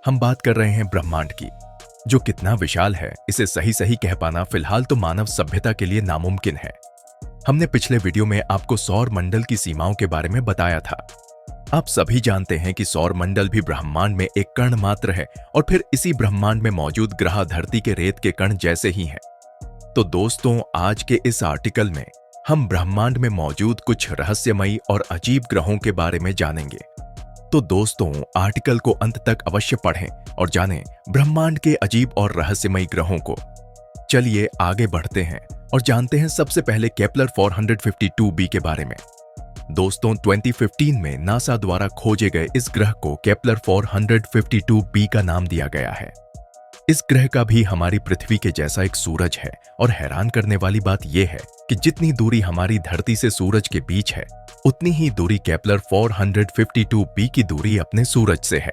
हम बात कर रहे हैं ब्रह्मांड की, जो कितना विशाल है इसे सही सही कह पाना फिलहाल तो मानव सभ्यता के लिए नामुमकिन है। हमने पिछले वीडियो में आपको सौर मंडल की सीमाओं के बारे में बताया था। आप सभी जानते हैं कि सौर मंडल भी ब्रह्मांड में एक कण मात्र है और फिर इसी ब्रह्मांड में मौजूद ग्रह धरती के रेत के कण जैसे ही हैं। तो दोस्तों, आज के इस आर्टिकल में हम ब्रह्मांड में मौजूद कुछ रहस्यमयी और अजीब ग्रहों के बारे में जानेंगे। तो दोस्तों, आर्टिकल को अंत तक अवश्य पढ़ें और जानें ब्रह्मांड के अजीब और रहस्यमयी ग्रहों को। चलिए आगे बढ़ते हैं और जानते हैं सबसे पहले केपलर 452b के बारे में। दोस्तों, 2015 में नासा द्वारा खोजे गए इस ग्रह को केपलर 452b का नाम दिया गया है। इस ग्रह का भी हमारी पृथ्वी के जैसा एक सूरज है और हैरान करने वाली बात यह है कि जितनी दूरी हमारी धरती से सूरज के बीच है, उतनी ही दूरी केपलर 452b की दूरी अपने सूरज से है।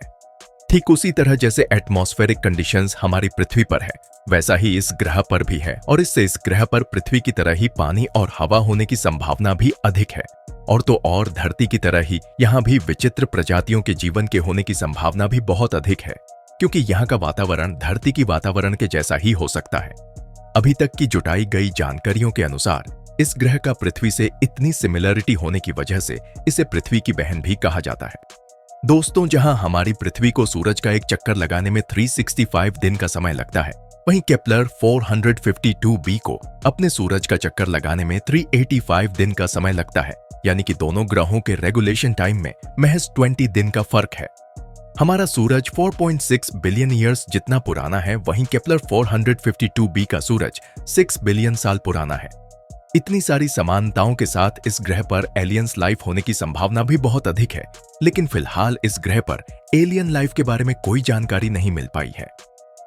ठीक उसी तरह जैसे एटमॉस्फेरिक कंडीशंस हमारी पृथ्वी पर है, वैसा ही इस ग्रह पर भी है और इससे इस ग्रह पर पृथ्वी की तरह ही पानी और हवा होने की संभावना भी अधिक है। और तो और धरती की तरह ही यहाँ भी विचित्र प्रजातियों के जीवन के होने की संभावना भी बहुत अधिक है, क्योंकि यहाँ का वातावरण धरती की वातावरण के जैसा ही हो सकता है। अभी तक की जुटाई गई जानकारियों के अनुसार इस ग्रह का पृथ्वी से इतनी सिमिलरिटी होने की वजह से इसे पृथ्वी की बहन भी कहा जाता है। दोस्तों, जहां हमारी पृथ्वी को सूरज का एक चक्कर लगाने में 365 दिन का समय लगता है, वहीं केपलर 452b को अपने सूरज का चक्कर लगाने में 385 दिन का समय लगता है। यानी कि दोनों ग्रहों के रेगुलेशन टाइम में महज 20 दिन का फर्क है। हमारा सूरज 4.6 बिलियन ईयर्स जितना पुराना है, वहीं केपलर 452b का सूरज 6 बिलियन साल पुराना है। इतनी सारी समानताओं के साथ इस ग्रह पर एलियंस लाइफ होने की संभावना भी बहुत अधिक है, लेकिन फिलहाल इस ग्रह पर एलियन लाइफ के बारे में कोई जानकारी नहीं मिल पाई है।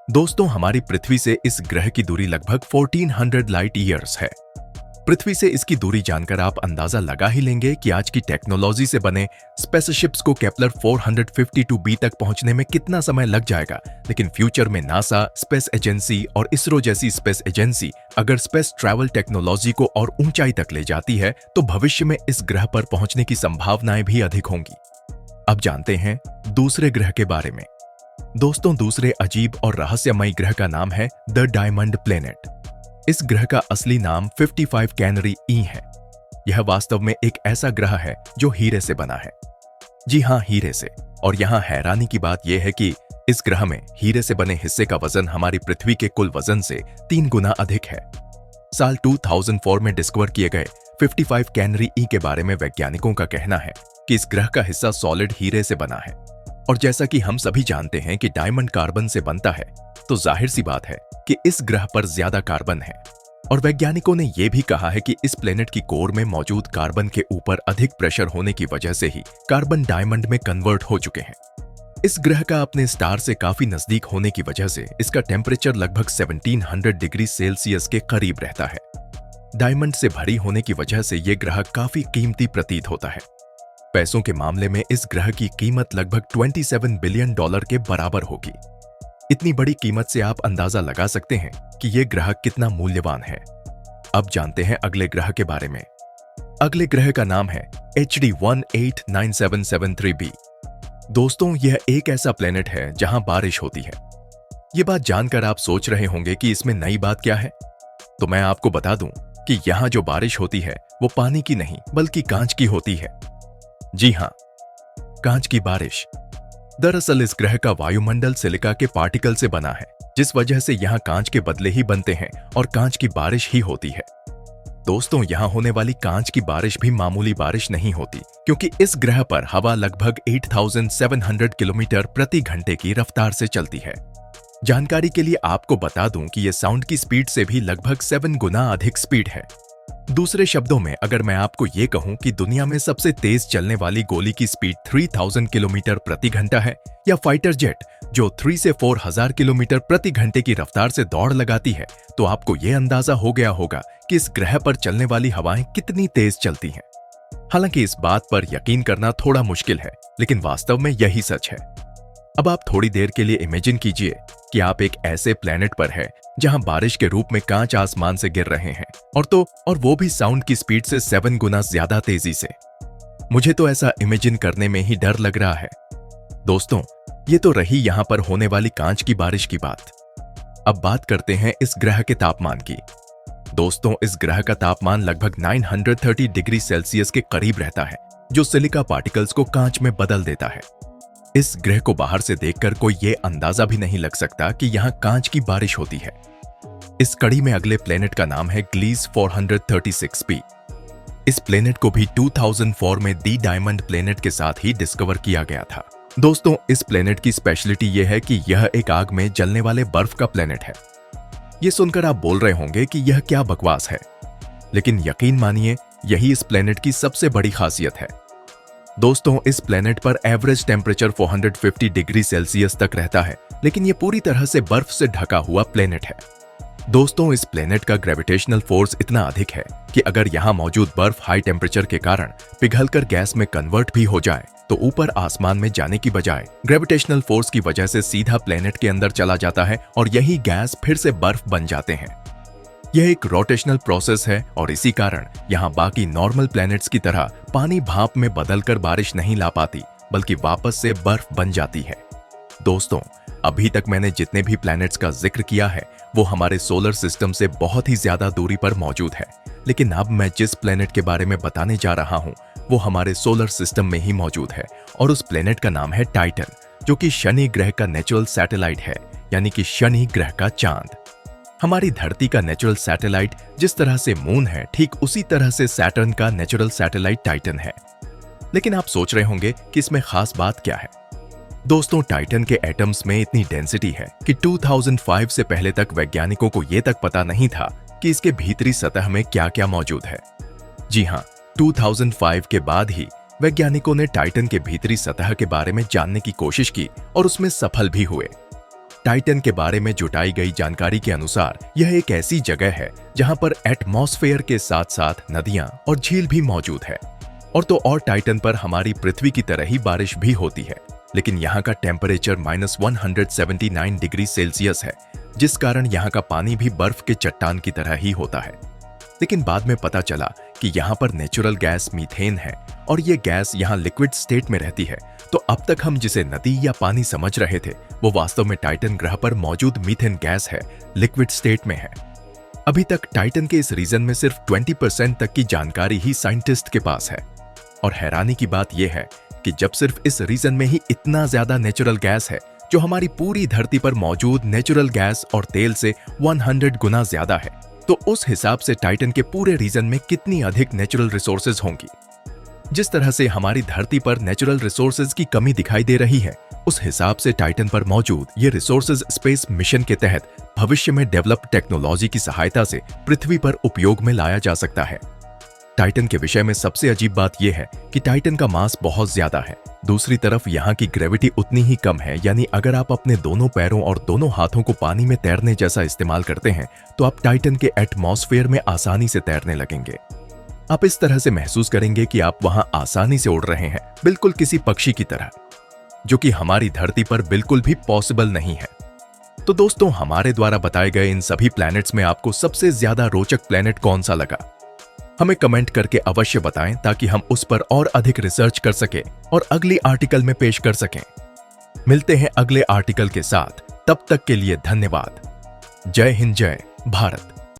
दोस्तों, हमारी पृथ्वी से इस ग्रह की दूरी लगभग 1400 लाइट ईयर्स है। पृथ्वी से इसकी दूरी जानकर आप अंदाजा लगा ही लेंगे कि आज की टेक्नोलॉजी से बने स्पेसशिप्स को केपलर 452b तक पहुंचने में कितना समय लग जाएगा। लेकिन फ्यूचर में नासा, स्पेस एजेंसी और इसरो जैसी स्पेस एजेंसी अगर स्पेस ट्रैवल टेक्नोलॉजी को और ऊंचाई तक ले जाती है, तो भविष्य में इस ग्रह पर पहुंचने की संभावनाएं भी अधिक होंगी। अब जानते हैं दूसरे ग्रह के बारे में। दोस्तों, दूसरे अजीब और रहस्यमयी ग्रह का नाम है द डायमंड प्लेनेट। इस ग्रह का असली नाम 55 कैनरी ई है। यह वास्तव में एक ऐसा ग्रह है जो हीरे से बना है। जी हां, हीरे से। और यहां हैरानी की बात यह है कि इस ग्रह में हीरे से बने हिस्से का वजन हमारी पृथ्वी के कुल वजन से 3 गुना अधिक है। साल 2004 में डिस्कवर किए गए 55 कैनरी ई के बारे में वैज्ञानिकों का कहना है कि इस ग्रह का हिस्सा सॉलिड हीरे से बना है। और जैसा कि हम सभी जानते हैं कि डायमंड कार्बन से बनता है, तो जाहिर सी बात है कि इस ग्रह पर ज्यादा कार्बन है। और वैज्ञानिकों ने यह भी कहा है कि इस प्लेनेट की कोर में मौजूद कार्बन के ऊपर अधिक प्रेशर होने की वजह से ही कार्बन डायमंड में कन्वर्ट हो चुके हैं। इस ग्रह का अपने स्टार से काफी नजदीक होने की वजह से इसका टेम्परेचर लगभग 1700 डिग्री सेल्सियस के करीब रहता है। डायमंड से भरी होने की वजह से यह ग्रह काफी कीमती प्रतीत होता है। पैसों के मामले में इस ग्रह की कीमत लगभग $27 बिलियन के बराबर होगी। इतनी बड़ी कीमत से आप अंदाजा लगा सकते हैं कि यह ग्रह कितना मूल्यवान है। अब जानते हैं अगले ग्रह के बारे में। अगले ग्रह का नाम है HD 189773b। दोस्तों, यह एक ऐसा प्लेनेट है जहां बारिश होती है। यह बात जानकर आप सोच रहे होंगे कि इसमें नई बात क्या है। तो मैं आपको बता दूं कि यहां जो बारिश होती है वो पानी की नहीं बल्कि कांच की होती है। जी हां, कांच की बारिश। दरअसल इस ग्रह का वायुमंडल सिलिका के पार्टिकल से बना है, जिस वजह से यहाँ कांच के बदले ही बनते हैं और कांच की बारिश ही होती है। दोस्तों, यहाँ होने वाली कांच की बारिश भी मामूली बारिश नहीं होती, क्योंकि इस ग्रह पर हवा लगभग 8700 किलोमीटर प्रति घंटे की रफ्तार से चलती है। जानकारी के लिए आपको बता दूं कि यह साउंड की स्पीड से भी लगभग 7 गुना अधिक स्पीड है। दूसरे शब्दों में अगर मैं आपको ये कहूं कि दुनिया में सबसे तेज चलने वाली गोली की स्पीड 3000 किलोमीटर प्रति घंटा है, या फाइटर जेट जो 3 से 4000 किलोमीटर प्रति घंटे की रफ्तार से दौड़ लगाती है, तो आपको यह अंदाजा हो गया होगा कि इस ग्रह पर चलने वाली हवाएं कितनी तेज चलती हैं। हालांकि इस बात पर यकीन करना थोड़ा मुश्किल है, लेकिन वास्तव में यही सच है। अब आप थोड़ी देर के लिए इमेजिन कीजिए कि आप एक ऐसे प्लेनेट पर हैं जहां बारिश के रूप में कांच आसमान से गिर रहे हैं, और वो भी साउंड की स्पीड से 7 गुना ज्यादा तेजी से। मुझे तो ऐसा इमेजिन करने में ही डर लग रहा है। दोस्तों, ये तो रही यहाँ पर होने वाली कांच की बारिश की बात। अब बात करते हैं इस ग्रह के तापमान की। दोस्तों, इस ग्रह का तापमान लगभग 930 डिग्री सेल्सियस के करीब रहता है, जो सिलिका पार्टिकल्स को कांच में बदल देता है। इस ग्रह को बाहर से देखकर कोई ये अंदाजा भी नहीं लग सकता कि यहाँ कांच की बारिश होती है। इस कड़ी में अगले प्लेनेट का नाम है ग्लीस 436p। इस प्लेनेट को भी 2004 में दी डायमंड प्लेनेट के साथ ही डिस्कवर किया गया था। दोस्तों, इस प्लेनेट की स्पेशलिटी यह है कि यह एक आग में जलने वाले बर्फ का प्लेनेट है। ये सुनकर आप बोल रहे होंगे कि यह क्या बकवास है, लेकिन यकीन मानिए, यही इस प्लेनेट की सबसे बड़ी खासियत है। दोस्तों, इस प्लेनेट पर एवरेज टेम्परेचर 450 डिग्री सेल्सियस तक रहता है, लेकिन यह पूरी तरह से बर्फ से ढका हुआ प्लेनेट है। दोस्तों, इस प्लेनेट का ग्रेविटेशनल फोर्स इतना अधिक है कि अगर यहां मौजूद बर्फ हाई टेम्परेचर के कारण पिघलकर गैस में कन्वर्ट भी हो जाए, तो ऊपर आसमान में जाने की बजाय ग्रेविटेशनल फोर्स की वजह से सीधा प्लेनेट के अंदर चला जाता है और यही गैस फिर से बर्फ बन जाते हैं। यह एक रोटेशनल प्रोसेस है और इसी कारण यहाँ बाकी नॉर्मल प्लैनेट्स की तरह पानी भाप में बदलकर बारिश नहीं ला पाती, बल्कि वापस से बर्फ बन जाती है। दोस्तों, अभी तक मैंने जितने भी प्लैनेट्स का जिक्र किया है वो हमारे सोलर सिस्टम से बहुत ही ज्यादा दूरी पर मौजूद है, लेकिन अब मैं जिस प्लैनेट के बारे में बताने जा रहा हूँ वो हमारे सोलर सिस्टम में ही मौजूद है और उस प्लैनेट का नाम है टाइटन, जो कि शनि ग्रह का नेचुरल सैटेलाइट है, यानी कि शनि ग्रह का चांद। हमारी धरती का नेचुरल सैटेलाइट जिस तरह से मून है, ठीक उसी तरह से सैटर्न का नेचुरल सैटेलाइट टाइटन है। लेकिन आप सोच रहे होंगे कि इसमें खास बात क्या है। दोस्तों, टाइटन के एटम्स में इतनी डेंसिटी है कि 2005 से पहले तक वैज्ञानिकों को यह तक पता नहीं था कि इसके भीतरी सतह में क्या क्या मौजूद है। जी हाँ, 2005 के बाद ही वैज्ञानिकों ने टाइटन के भीतरी सतह के बारे में जानने की कोशिश की और उसमें सफल भी हुए। टाइटन के बारे में जुटाई गई जानकारी के अनुसार यह एक ऐसी जगह है जहां पर एटमॉस्फेयर के साथ साथ नदियां और झील भी मौजूद है। और टाइटन पर हमारी पृथ्वी की तरह ही बारिश भी होती है, लेकिन यहाँ का टेम्परेचर -179 डिग्री सेल्सियस है, जिस कारण यहाँ का पानी भी बर्फ के चट्टान की तरह ही होता है। लेकिन बाद में पता चला कि यहाँ पर नेचुरल गैस मीथेन है और ये गैस यहाँ लिक्विड स्टेट में रहती है। तो अब तक हम जिसे नदी या पानी समझ रहे थे वो वास्तव में टाइटन ग्रह पर मौजूद मीथेन गैस है, लिक्विड स्टेट में है। अभी तक टाइटन के इस रीजन में सिर्फ 20% तक की जानकारी ही साइंटिस्ट के पास है। और हैरानी की बात यह है कि जब सिर्फ इस रीजन में ही इतना ज्यादा नेचुरल गैस है, जो हमारी पूरी धरती पर मौजूद नेचुरल गैस और तेल से 100 गुना ज्यादा है, तो उस हिसाब से टाइटन के पूरे रीजन में कितनी अधिक नेचुरल रिसोर्सेज होंगी। जिस तरह से हमारी धरती पर नेचुरल रिसोर्सेज की कमी दिखाई दे रही है, उस हिसाब से टाइटन पर मौजूद ये रिसोर्सेज स्पेस मिशन के तहत भविष्य में डेवलप टेक्नोलॉजी की सहायता से पृथ्वी पर उपयोग में लाया जा सकता है। टाइटन के विषय में सबसे अजीब बात यह है कि टाइटन का मास बहुत ज्यादा है। दूसरी तरफ यहाँ की ग्रेविटी उतनी ही कम है, यानी अगर आप अपने दोनों पैरों और दोनों हाथों को पानी में तैरने जैसा इस्तेमाल करते हैं तो आप टाइटन के एटमॉस्फेयर में आसानी से तैरने लगेंगे। आप इस तरह से महसूस करेंगे कि आप वहां आसानी से उड़ रहे हैं, बिल्कुल किसी पक्षी की तरह, जो कि हमारी धरती पर बिल्कुल भी पॉसिबल नहीं है। तो दोस्तों, हमारे द्वारा बताए गए इन सभी प्लैनेट्स में आपको सबसे ज्यादा रोचक प्लैनेट कौन सा लगा? हमें कमेंट करके अवश्य बताएं ताकि हम उस पर और अधिक रिसर्च कर सकें और अगली आर्टिकल में पेश कर सकें। मिलते हैं अगले आर्टिकल के साथ, तब तक के लिए धन्यवाद। जय हिंद, जय भारत।